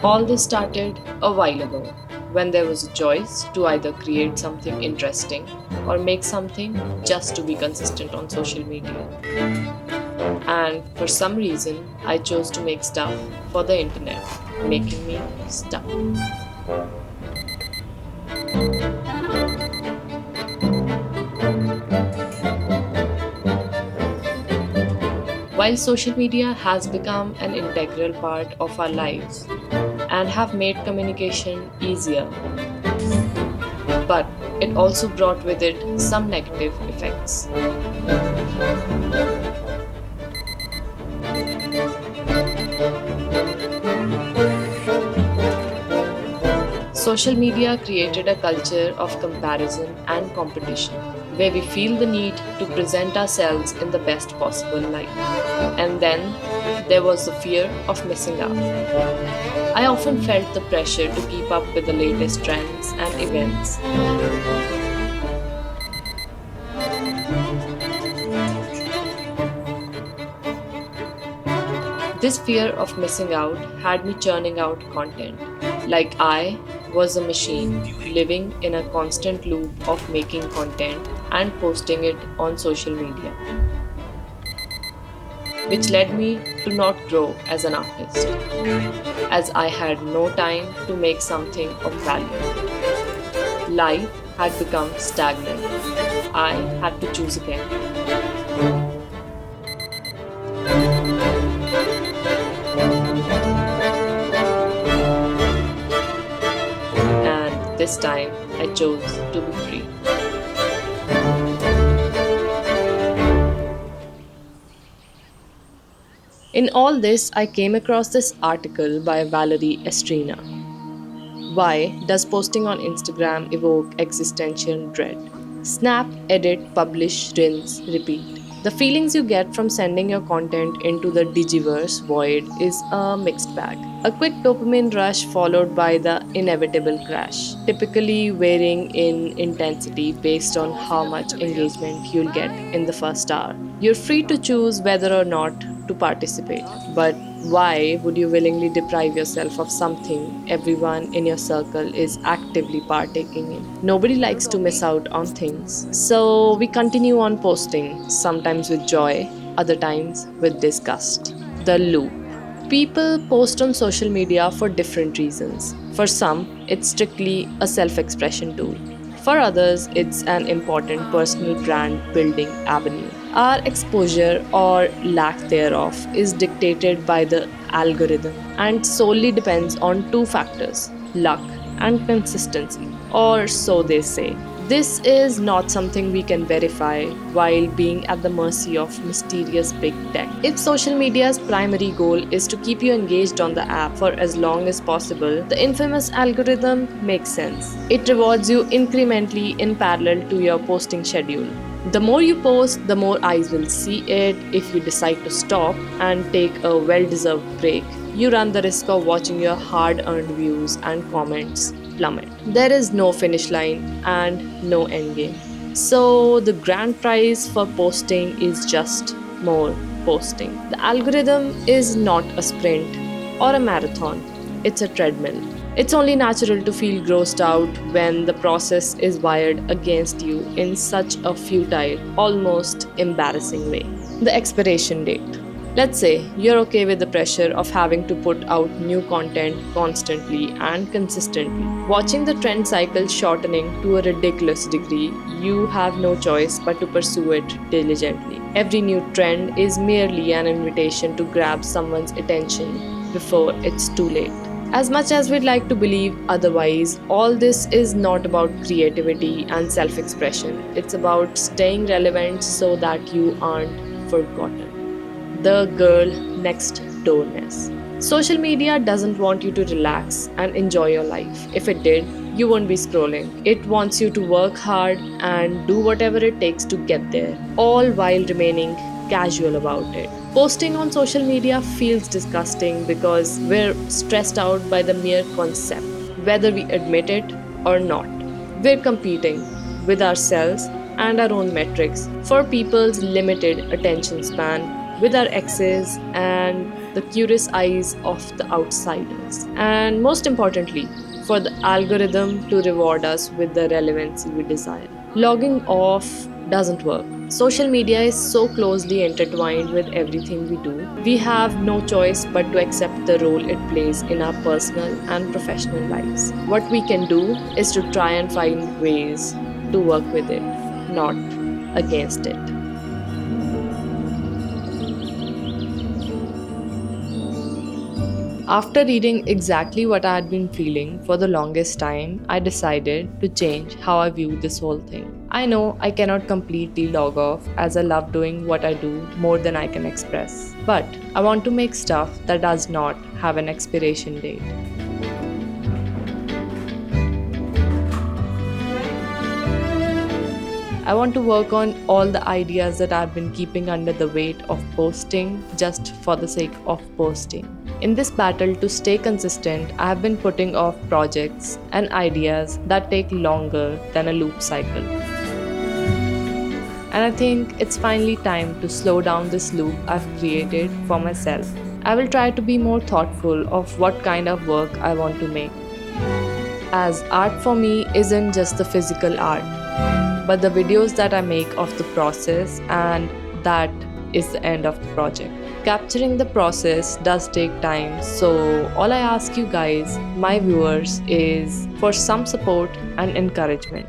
All this started a while ago when there was a choice to either create something interesting or make something just to be consistent on social media. And for some reason, I chose to make stuff for the internet, making me stuck. While social media has become an integral part of our lives and have made communication easier, but it also brought with it some negative effects. Social media created a culture of comparison and competition, where we feel the need to present ourselves in the best possible light. And then there was the fear of missing out. I often felt the pressure to keep up with the latest trends and events. This fear of missing out had me churning out content, like I was a machine living in a constant loop of making content and posting it on social media, which led me to not grow as an artist, as I had no time to make something of value. Life had become stagnant. I had to choose again. And this time I chose to be free. In all this, I came across this article by Valerie Estrina. Why does posting on Instagram evoke existential dread? Snap, edit, publish, rinse, repeat. The feelings you get from sending your content into the digiverse void is a mixed bag. A quick dopamine rush followed by the inevitable crash, typically varying in intensity based on how much engagement you'll get in the first hour. You're free to choose whether or not to participate, but why would you willingly deprive yourself of something everyone in your circle is actively partaking in? Nobody likes to miss out on things. So we continue on posting, sometimes with joy, other times with disgust. The loop. People post on social media for different reasons. For some, it's strictly a self expression tool. For others, it's an important personal brand building avenue. Our exposure or lack thereof is dictated by the algorithm and solely depends on two factors: luck and consistency, or so they say. This is not something we can verify while being at the mercy of mysterious big tech. If social media's primary goal is to keep you engaged on the app for as long as possible, the infamous algorithm makes sense. It rewards you incrementally in parallel to your posting schedule. The more you post, the more eyes will see it. If you decide to stop and take a well deserved break, you run the risk of watching your hard earned views and comments plummet. There is no finish line and no end game. So, the grand prize for posting is just more posting. The algorithm is not a sprint or a marathon, it's a treadmill. It's only natural to feel grossed out when the process is wired against you in such a futile, almost embarrassing way. The expiration date. Let's say you're okay with the pressure of having to put out new content constantly and consistently. Watching the trend cycle shortening to a ridiculous degree, you have no choice but to pursue it diligently. Every new trend is merely an invitation to grab someone's attention before it's too late. As much as we'd like to believe otherwise, all this is not about creativity and self expression. It's about staying relevant so that you aren't forgotten. The girl next doorness. Social media doesn't want you to relax and enjoy your life. If it did, you won't be scrolling. It wants you to work hard and do whatever it takes to get there, all while remaining casual about it. Posting on social media feels disgusting because we're stressed out by the mere concept, whether we admit it or not. We're competing with ourselves and our own metrics for people's limited attention span with our exes and the curious eyes of the outsiders. And most importantly, for the algorithm to reward us with the relevancy we desire. Logging off doesn't work. Social media is so closely intertwined with everything we do. We have no choice but to accept the role it plays in our personal and professional lives. What we can do is to try and find ways to work with it, not against it. After reading exactly what I had been feeling for the longest time, I decided to change how I view this whole thing. I know I cannot completely log off as I love doing what I do more than I can express. But I want to make stuff that does not have an expiration date. I want to work on all the ideas that I've been keeping under the weight of posting just for the sake of posting. In this battle to stay consistent, I have been putting off projects and ideas that take longer than a loop cycle. And I think it's finally time to slow down this loop I've created for myself. I will try to be more thoughtful of what kind of work I want to make. As art for me isn't just the physical art, but the videos that I make of the process, and that is the end of the project. Capturing the process does take time, so all I ask you guys, my viewers, is for some support and encouragement.